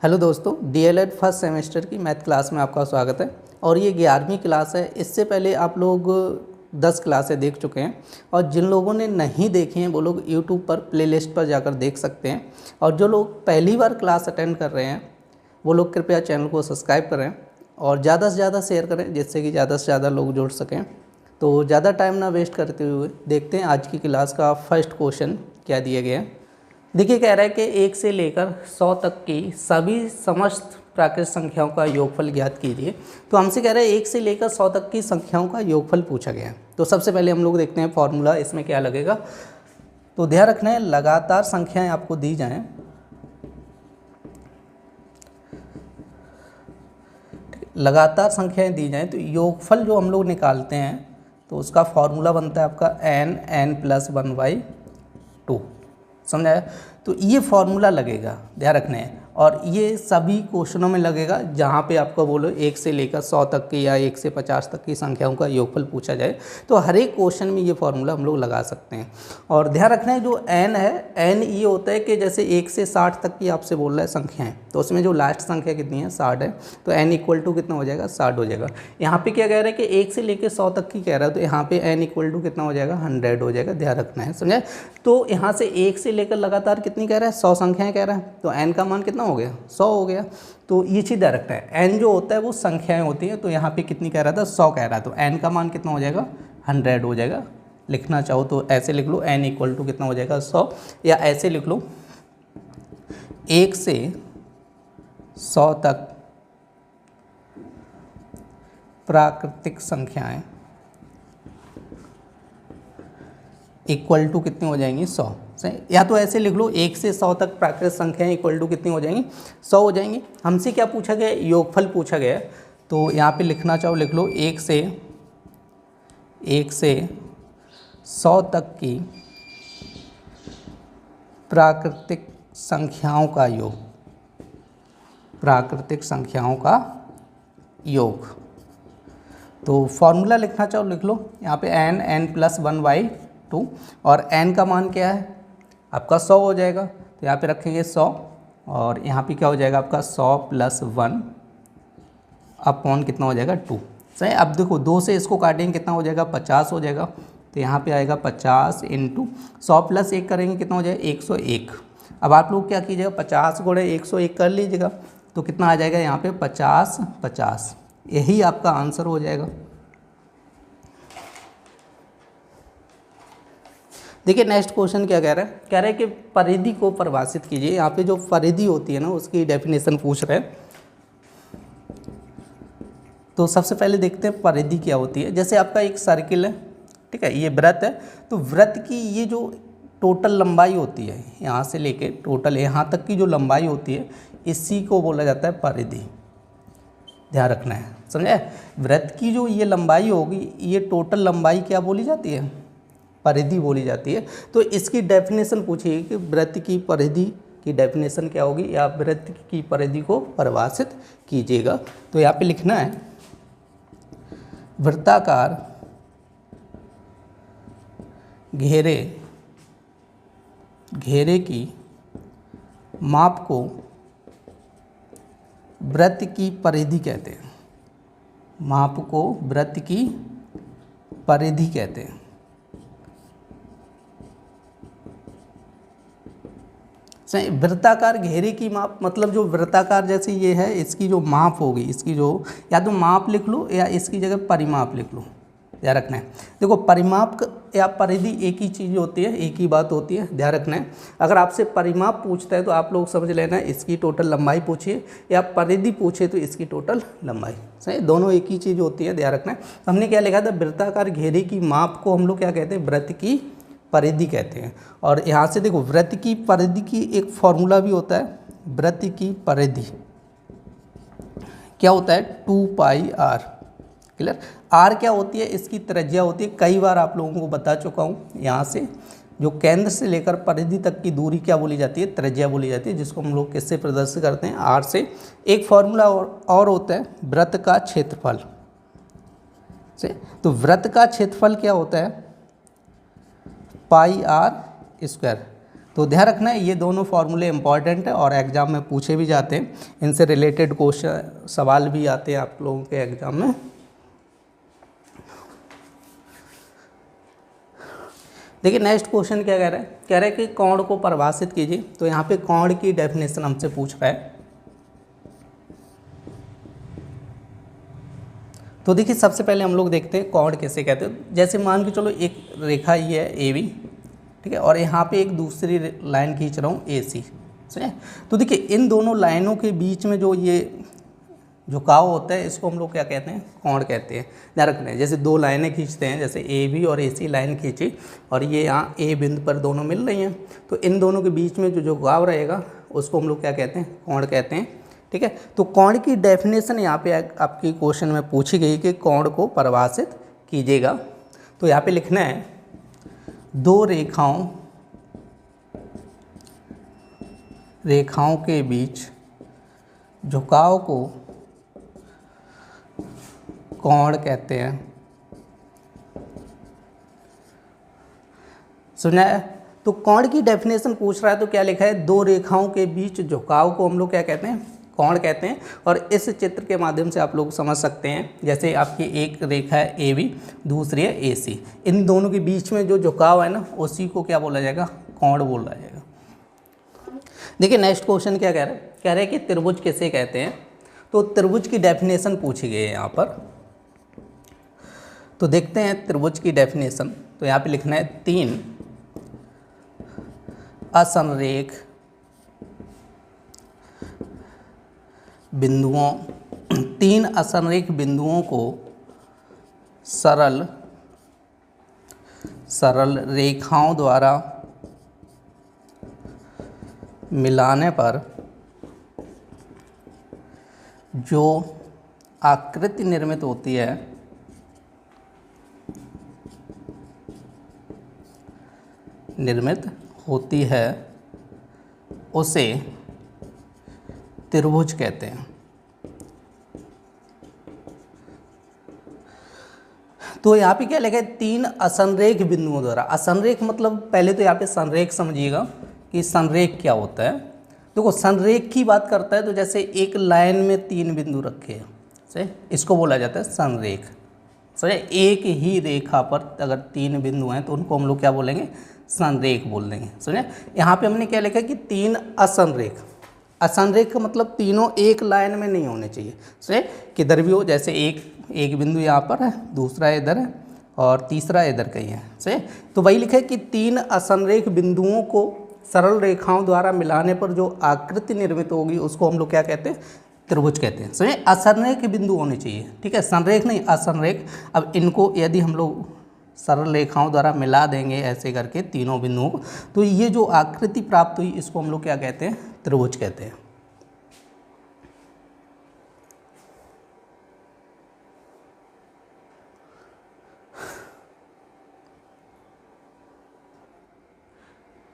Hello दोस्तों, DElEd first semester की math class में आपका स्वागत है। और ये 11वीं क्लास है। इससे पहले आप लोग 10 क्लासें देख चुके हैं और जिन लोगों ने नहीं देखी हैं वो लोग यूट्यूब पर प्लेलिस्ट पर जाकर देख सकते हैं। और जो लोग पहली बार क्लास अटेंड कर रहे हैं वो लोग कृपया चैनल को सब्सक्राइब करें और ज़्यादा से ज़्यादा शेयर करें जिससे कि ज़्यादा से ज़्यादा लोग जुड़ सकें। तो ज़्यादा टाइम ना वेस्ट करते हुए देखते हैं आज की क्लास का फर्स्ट क्वेश्चन क्या दिया गया है। देखिए, कह रहा है कि 1 से लेकर 100 तक की सभी समस्त प्राकृतिक संख्याओं का योगफल ज्ञात कीजिए। तो हमसे कह रहा है 1 से लेकर 100 तक की संख्याओं का योगफल पूछा गया है। तो सबसे पहले हम लोग देखते हैं फॉर्मूला इसमें क्या लगेगा। तो ध्यान रखना है, लगातार संख्याएं आपको दी जाएं, लगातार संख्याएं दी जाएं तो योगफल जो हम लोग निकालते हैं तो उसका फॉर्मूला बनता है आपका n+1/2। समझ आया? तो ये फॉर्मूला लगेगा, ध्यान रखना है। और ये सभी क्वेश्चनों में लगेगा जहाँ पे आपको बोलो 1 से लेकर 100 तक की या 1 से 50 तक की संख्याओं का योगफल पूछा जाए तो हर एक क्वेश्चन में ये फॉर्मूला हम लोग लगा सकते हैं। और ध्यान रखना है, जो n है, n ये होता है कि जैसे 1 से 60 तक की आपसे बोल रहा है संख्याएँ, तो उसमें जो लास्ट संख्या कितनी है, 60 है, तो n = कितना हो जाएगा, 60 हो जाएगा। यहाँ पे क्या कह रहा है कि 1 से लेकर 100 तक की कह रहा है, तो यहाँ पे n = कितना हो जाएगा, 100 हो जाएगा। ध्यान रखना है, समझे? तो यहाँ से 1 से लेकर लगातार कितनी कह रहा है, 100 संख्याएं कह रहा है, तो n का मान कितना हो गया, 100 हो गया। तो ये चीज़ ध्यान रखना है, n जो होता है वो संख्याएं होती है। तो यहाँ पे कितनी कह रहा था, 100 कह रहा है, तो n का मान कितना हो जाएगा, 100 हो जाएगा। लिखना चाहो तो ऐसे लिख लो, n = कितना हो जाएगा, 100, या ऐसे लिख लो 1 से 100 तक प्राकृतिक संख्याएं = कितनी हो जाएंगी, 100। सही, या तो ऐसे लिख लो 1 से 100 तक प्राकृतिक संख्याएं = कितनी हो जाएंगी, 100 हो जाएंगी। हमसे क्या पूछा गया, योगफल पूछा गया है। तो यहाँ पे लिखना चाहो लिख लो 1 से 100 तक की प्राकृतिक संख्याओं का योग, प्राकृतिक संख्याओं का योग। तो फॉर्मूला लिखना चाहो लिख लो, यहाँ पे n+1/2 और n का मान क्या है आपका, 100 हो जाएगा। तो यहाँ पे रखेंगे 100 और यहाँ पे क्या हो जाएगा आपका 100 + 1 अपॉन कितना हो जाएगा, 2। सही, अब देखो 2 से इसको काटेंगे कितना हो जाएगा, 50 हो जाएगा। तो यहाँ पे आएगा 50 × 100 + 1 करेंगे कितना हो जाएगा, 101। अब आप लोग क्या कीजिएगा, 50 × 101 कर लीजिएगा, तो कितना आ जाएगा यहाँ पे 50 50। यही आपका आंसर हो जाएगा। देखिए नेक्स्ट क्वेश्चन क्या कह रहा है, कह रहा है कि परिधि को परिभाषित कीजिए। यहाँ पे जो परिधि होती है ना उसकी डेफिनेशन पूछ रहे हैं। तो सबसे पहले देखते हैं परिधि क्या होती है। जैसे आपका एक सर्किल है, ठीक है, ये वृत्त है, तो वृत्त की ये जो टोटल लंबाई होती है यहाँ से लेके टोटल यहाँ तक की जो लंबाई होती है इसी को बोला जाता है परिधि। ध्यान रखना है, समझे? वृत्त की जो ये लंबाई होगी, ये टोटल लंबाई क्या बोली जाती है, परिधि बोली जाती है। तो इसकी डेफिनेशन पूछिए कि वृत्त की परिधि की डेफिनेशन क्या होगी, या वृत्त की परिधि को परिभाषित कीजिएगा। तो यहाँ पे लिखना है, वृत्ताकार घेरे की माप को वृत्त की परिधि कहते हैं। माप को वृत्त की परिधि कहते हैं। सही, वृत्ताकार घेरे की माप मतलब जो वृत्ताकार जैसे ये है इसकी जो माप होगी, इसकी जो या तो माप लिख लो या इसकी जगह परिमाप लिख लो। ध्यान रखना है, देखो परिमाप या परिधि एक ही चीज़ होती है, एक ही बात होती है। ध्यान रखना है, अगर आपसे परिमाप पूछता है तो आप लोग समझ लेना इसकी टोटल लंबाई पूछिए, या परिधि पूछे तो इसकी टोटल लंबाई। सही, दोनों एक ही चीज़ होती है। ध्यान रखना है, हमने क्या लिखा था, वृत्ताकार घेरे की माप को हम लोग क्या कहते हैं, वृत्त की परिधि कहते हैं। और यहाँ से देखो वृत्त की परिधि की एक फॉर्मूला भी होता है। वृत्त की परिधि क्या होता है, 2πr। क्लियर? r क्या होती है, इसकी त्रिज्या होती है। कई बार आप लोगों को बता चुका हूँ, यहाँ से जो केंद्र से लेकर परिधि तक की दूरी क्या बोली जाती है, त्रिज्या बोली जाती है, जिसको हम लोग किससे प्रदर्शित करते हैं, r से। एक फॉर्मूला और होता है वृत्त का क्षेत्रफल से। तो वृत्त का क्षेत्रफल क्या होता है, πr²। तो ध्यान रखना है ये दोनों फार्मूले इंपॉर्टेंट है और एग्जाम में पूछे भी जाते हैं, इनसे रिलेटेड क्वेश्चन सवाल भी आते हैं आप लोगों के एग्जाम में। देखिए नेक्स्ट क्वेश्चन क्या कह रहा है, कह रहा है कि कोण को परिभाषित कीजिए। तो यहाँ पे कोण की डेफिनेशन हमसे पूछ रहा है। तो देखिए सबसे पहले हम लोग देखते हैं कोण कैसे कहते हैं। जैसे मान के चलो एक रेखा ये है ए बी, ठीक है, और यहाँ पे एक दूसरी लाइन खींच रहा हूँ ए सी, सही है। तो देखिए इन दोनों लाइनों के बीच में जो ये झुकाव होता है इसको हम लोग क्या कहते हैं, कोण कहते हैं। ध्यान रखना है, जैसे दो लाइनें खींचते हैं, जैसे ए बी और ए सी लाइन खींची और ये यहाँ ए बिंदु पर दोनों मिल रही हैं, तो इन दोनों के बीच में जो झुकाव रहेगा उसको हम लोग क्या कहते हैं, कोण कहते हैं, ठीक है। तो कोण की डेफिनेशन यहाँ पे आपकी क्वेश्चन में पूछी गई कि कोण को परिभाषित कीजिएगा। तो यहाँ पे लिखना है दो रेखाओं के बीच झुकाव को कोण कहते हैं। सुना है? तो कोण की डेफिनेशन पूछ रहा है तो क्या लिखा है, दो रेखाओं के बीच झुकाव को हम लोग क्या कहते हैं, कोण कहते हैं। और इस चित्र के माध्यम से आप लोग समझ सकते हैं, जैसे आपकी एक रेखा है ए बी, दूसरी है ए सी, इन दोनों के बीच में जो झुकाव है ना उसी को क्या बोला जाएगा, कोण बोला जाएगा। देखिए नेक्स्ट क्वेश्चन क्या कह रहा है, कह रहा है कि त्रिभुज किसे कहते हैं। तो त्रिभुज की डेफिनेशन पूछी गई है यहाँ पर। तो देखते हैं त्रिभुज की डेफिनेशन। तो यहाँ पे लिखना है तीन असंरेख बिंदुओं को सरल रेखाओं द्वारा मिलाने पर जो आकृति निर्मित होती है उसे त्रिभुज कहते हैं। तो यहाँ पे क्या लिखा है, तीन असंरेख बिंदुओं द्वारा। असंरेख मतलब पहले तो यहाँ पे संरेख समझिएगा कि संरेख क्या होता है। देखो संरेख की बात करता है तो जैसे एक लाइन में तीन बिंदु रखे हैं, सही, इसको बोला जाता है संरेख। सही, एक ही रेखा पर अगर तीन बिंदु हैं तो उनको हम लोग क्या बोलेंगे, संरेख बोल देंगे। समझे? यहाँ पे हमने क्या लिखा है कि तीन असंरेख। असंरेख का मतलब तीनों एक लाइन में नहीं होने चाहिए, सही, किधर भी हो, जैसे एक बिंदु यहाँ पर है, दूसरा इधर है और तीसरा इधर कहीं है, सही। तो वही लिखा है कि तीन असंरेख बिंदुओं को सरल रेखाओं द्वारा मिलाने पर जो आकृति निर्मित होगी उसको हम लोग क्या कहते हैं, त्रिभुज कहते हैं। समझे? असंरेख बिंदु होने चाहिए, ठीक है, संरेख नहीं, असंरेख। अब इनको यदि हम लोग सरल रेखाओं द्वारा मिला देंगे ऐसे करके तीनों बिंदुओं को, तो ये जो आकृति प्राप्त हुई इसको हम लोग क्या कहते हैं, त्रिभुज कहते हैं।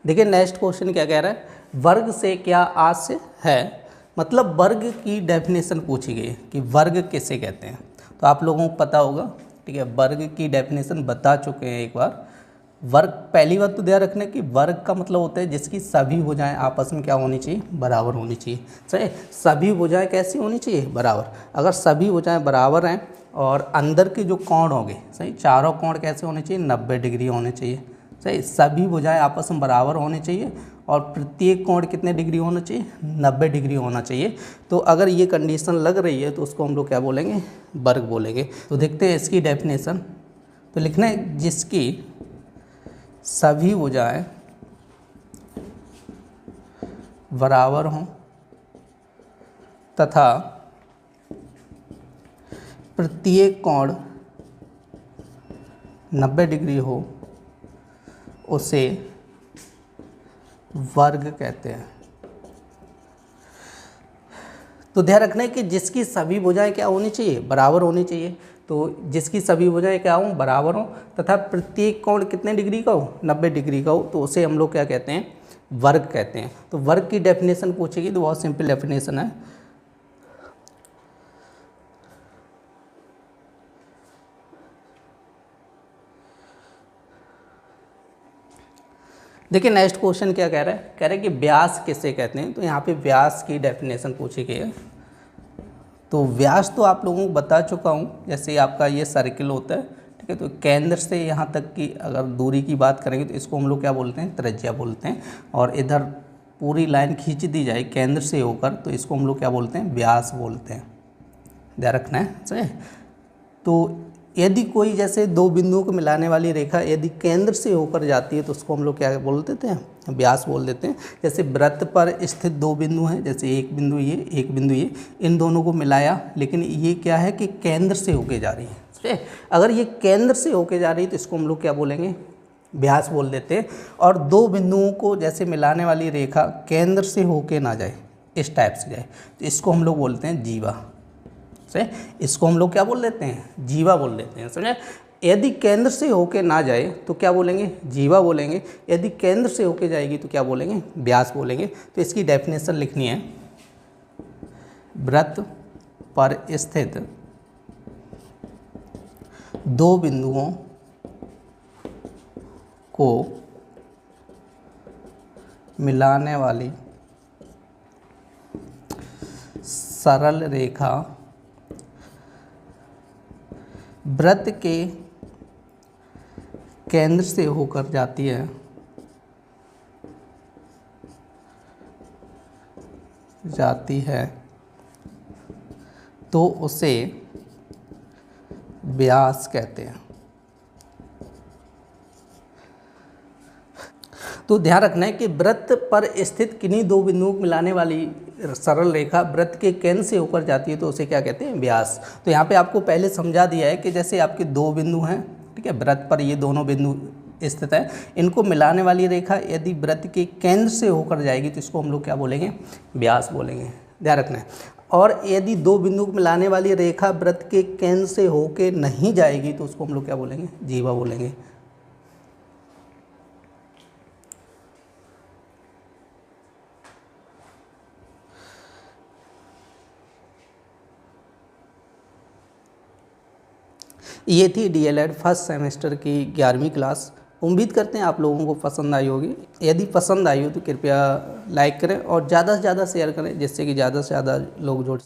देखिए नेक्स्ट क्वेश्चन क्या कह रहा है, वर्ग से क्या आशय है। मतलब वर्ग की डेफिनेशन पूछी गई है कि वर्ग किसे कहते हैं। तो आप लोगों को पता होगा, ठीक है, वर्ग की डेफिनेशन बता चुके हैं एक बार। वर्ग, पहली बात तो ध्यान रखना कि वर्ग का मतलब होता है जिसकी सभी भुजाएं आपस में क्या होनी चाहिए, बराबर होनी चाहिए। सही, सभी भुजाएं कैसी होनी चाहिए, बराबर। अगर सभी भुजाएं बराबर हैं और अंदर के जो कोण होंगे, सही, चारों कोण कैसे होने चाहिए, 90 डिग्री होने चाहिए। सही, सभी भुजाएं आपस में बराबर होनी चाहिए और प्रत्येक कोण कितने डिग्री होना चाहिए, 90 डिग्री होना चाहिए। तो अगर ये कंडीशन लग रही है तो उसको हम लोग क्या बोलेंगे, वर्ग बोलेंगे। तो देखते हैं इसकी डेफिनेशन। तो लिखना है जिसकी सभी भुजाएं बराबर हों तथा प्रत्येक कोण 90 डिग्री हो उसे वर्ग कहते हैं। तो ध्यान रखना है कि जिसकी सभी भुजाएं क्या होनी चाहिए, बराबर होनी चाहिए। तो जिसकी सभी भुजाएं क्या हों, बराबर हों तथा प्रत्येक कोण कितने डिग्री का हो, 90 डिग्री का हो, तो उसे हम लोग क्या कहते हैं, वर्ग कहते हैं। तो वर्ग की डेफिनेशन पूछेगी तो बहुत सिंपल डेफिनेशन है। देखिए नेक्स्ट क्वेश्चन क्या कह रहा है, कह रहा है कि व्यास किसे कहते हैं। तो यहाँ पे व्यास की डेफिनेशन पूछी गई है। तो व्यास तो आप लोगों को बता चुका हूँ, जैसे आपका ये सर्किल होता है, ठीक है। तो केंद्र से यहाँ तक की अगर दूरी की बात करेंगे तो इसको हम लोग क्या बोलते हैं, त्रिज्या बोलते हैं। और इधर पूरी लाइन खींच दी जाए केंद्र से होकर तो इसको हम लोग क्या बोलते हैं, व्यास बोलते हैं। ध्यान रखना है, सही। तो यदि कोई जैसे दो बिंदुओं को मिलाने वाली रेखा यदि केंद्र से होकर जाती है तो उसको हम लोग क्या बोल देते हैं, व्यास बोल देते हैं। जैसे वृत्त पर स्थित दो बिंदु हैं, जैसे एक बिंदु ये, एक बिंदु ये, इन दोनों को मिलाया, लेकिन ये क्या है कि केंद्र से होके जा रही है। अगर ये केंद्र से होके जा रही है तो इसको हम लोग क्या बोलेंगे, व्यास बोल देते हैं। और दो बिंदुओं को जैसे मिलाने वाली रेखा केंद्र से होके ना जाए, इस टाइप से जाए, तो इसको हम लोग बोलते हैं जीवा। से इसको हम लोग क्या बोल देते हैं, जीवा बोल देते हैं, समझे। यदि केंद्र से होके ना जाए तो क्या बोलेंगे, जीवा बोलेंगे। यदि केंद्र से होके जाएगी तो क्या बोलेंगे, व्यास बोलेंगे। तो इसकी डेफिनेशन लिखनी है, वृत्त पर स्थित दो बिंदुओं को मिलाने वाली सरल रेखा वृत्त के केंद्र से होकर जाती है तो उसे व्यास कहते हैं। तो ध्यान रखना है कि वृत्त पर स्थित किन्हीं दो बिंदुओं को मिलाने वाली सरल रेखा वृत्त के केंद्र से होकर जाती है तो उसे क्या कहते हैं, व्यास। तो यहाँ पे आपको पहले समझा दिया है कि जैसे आपके दो बिंदु हैं, ठीक है, वृत्त पर ये दोनों बिंदु स्थित है, इनको मिलाने वाली रेखा यदि वृत्त के केंद्र से होकर जाएगी तो इसको हम लोग क्या बोलेंगे, व्यास बोलेंगे। ध्यान रखना है। और यदि दो बिंदु को मिलाने वाली रेखा वृत्त के केंद्र से होके नहीं जाएगी तो उसको हम लोग क्या बोलेंगे, जीवा बोलेंगे। ये थी डीएलएड फर्स्ट सेमेस्टर की 11वीं क्लास। उम्मीद करते हैं आप लोगों को पसंद आई होगी। यदि पसंद आई हो तो कृपया लाइक करें और ज़्यादा से ज़्यादा शेयर करें, जिससे कि ज़्यादा से ज़्यादा लोग जुड़